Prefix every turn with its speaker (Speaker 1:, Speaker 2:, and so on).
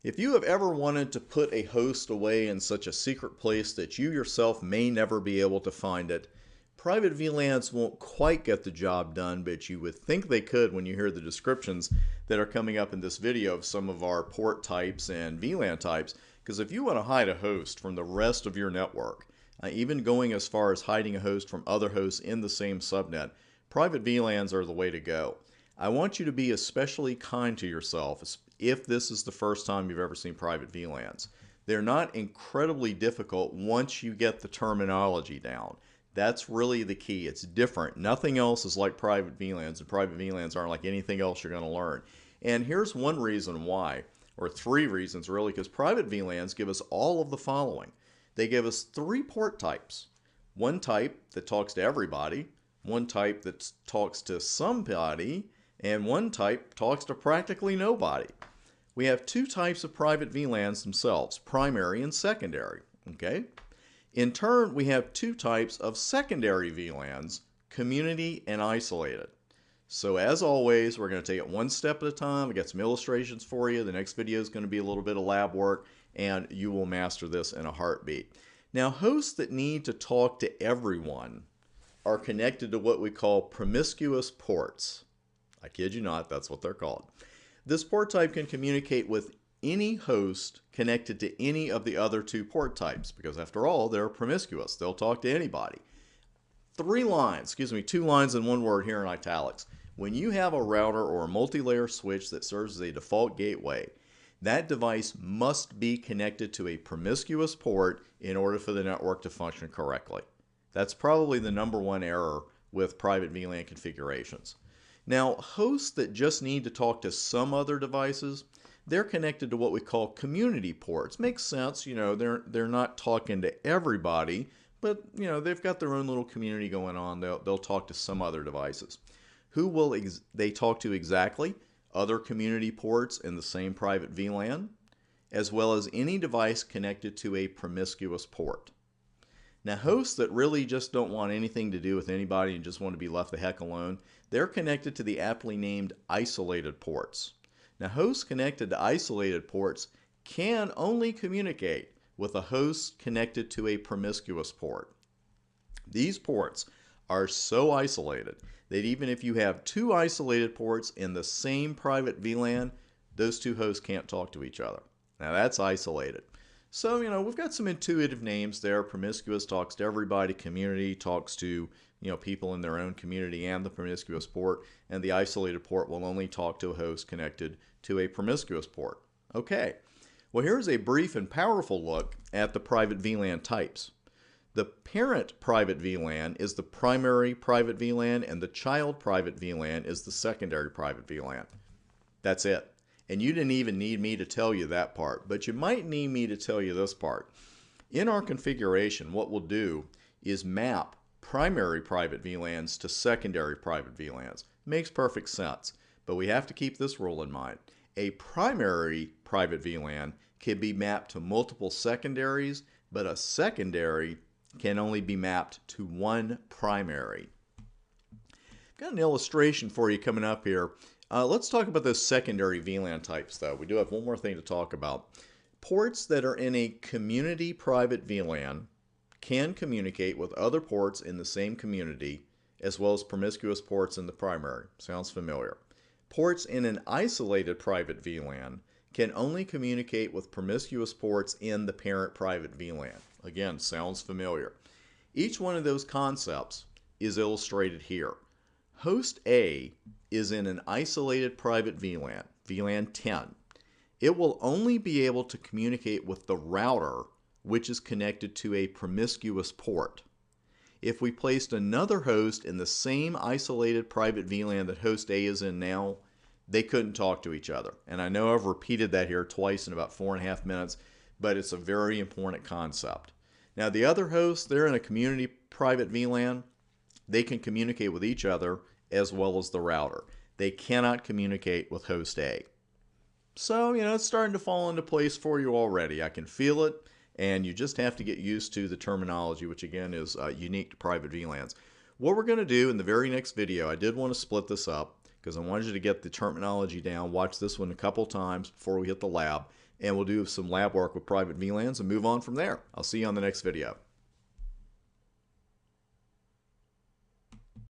Speaker 1: If you have ever wanted to put a host away in such a secret place that you yourself may never be able to find it, private VLANs won't quite get the job done, but you would think they could when you hear the descriptions that are coming up in this video of some of our port types and VLAN types. Because if you want to hide a host from the rest of your network, even going as far as hiding a host from other hosts in the same subnet, private VLANs are the way to go. I want you to be especially kind to yourself if this is the first time you've ever seen private VLANs. They're not incredibly difficult once you get the terminology down. That's really the key. It's different. Nothing else is like private VLANs, and private VLANs aren't like anything else you're going to learn. And here's one reason why, or three reasons really, because private VLANs give us all of the following. They give us three port types. One type that talks to everybody, one type that talks to somebody, and one type talks to practically nobody. We have two types of private VLANs themselves, primary and secondary. Okay? In turn, we have two types of secondary VLANs, community and isolated. So as always, we're going to take it one step at a time. I got some illustrations for you. The next video is going to be a little bit of lab work, and you will master this in a heartbeat. Now, hosts that need to talk to everyone are connected to what we call promiscuous ports. I kid you not, that's what they're called. This port type can communicate with any host connected to any of the other two port types, because after all, they're promiscuous. They'll talk to anybody. Two lines in one word here in italics. When you have a router or a multi-layer switch that serves as a default gateway, that device must be connected to a promiscuous port in order for the network to function correctly. That's probably the number one error with private VLAN configurations. Now, hosts that just need to talk to some other devices, they're connected to what we call community ports. Makes sense, they're not talking to everybody, but they've got their own little community going on. They'll talk to some other devices. Who will they talk to exactly? Other community ports in the same private VLAN, as well as any device connected to a promiscuous port. Now, hosts that really just don't want anything to do with anybody and just want to be left the heck alone, they're connected to the aptly named isolated ports. Now, hosts connected to isolated ports can only communicate with a host connected to a promiscuous port. These ports are so isolated that even if you have two isolated ports in the same private VLAN, those two hosts can't talk to each other. Now, that's isolated. So, we've got some intuitive names there. Promiscuous talks to everybody. Community talks to, people in their own community and the promiscuous port. And the isolated port will only talk to a host connected to a promiscuous port. Okay. Well, here's a brief and powerful look at the private VLAN types. The parent private VLAN is the primary private VLAN, and the child private VLAN is the secondary private VLAN. That's it. And you didn't even need me to tell you that part, but you might need me to tell you this part. In our configuration, what we'll do is map primary private VLANs to secondary private VLANs. Makes perfect sense, but we have to keep this rule in mind. A primary private VLAN can be mapped to multiple secondaries, but a secondary can only be mapped to one primary. Got an illustration for you coming up here. Let's talk about those secondary VLAN types, though. We do have one more thing to talk about. Ports that are in a community private VLAN can communicate with other ports in the same community, as well as promiscuous ports in the primary. Sounds familiar. Ports in an isolated private VLAN can only communicate with promiscuous ports in the parent private VLAN. Again, sounds familiar. Each one of those concepts is illustrated here. Host A is in an isolated private VLAN, VLAN 10. It will only be able to communicate with the router, which is connected to a promiscuous port. If we placed another host in the same isolated private VLAN that host A is in now, they couldn't talk to each other. And I know I've repeated that here twice in about 4.5 minutes, but it's a very important concept. Now, the other hosts, they're in a community private VLAN. They can communicate with each other as well as the router. They cannot communicate with host A. So, it's starting to fall into place for you already. I can feel it, and you just have to get used to the terminology, which again is unique to private VLANs. What we're going to do in the very next video, I did want to split this up. because I wanted you to get the terminology down. Watch this one a couple times before we hit the lab, and we'll do some lab work with private VLANs and move on from there. I'll see you on the next video.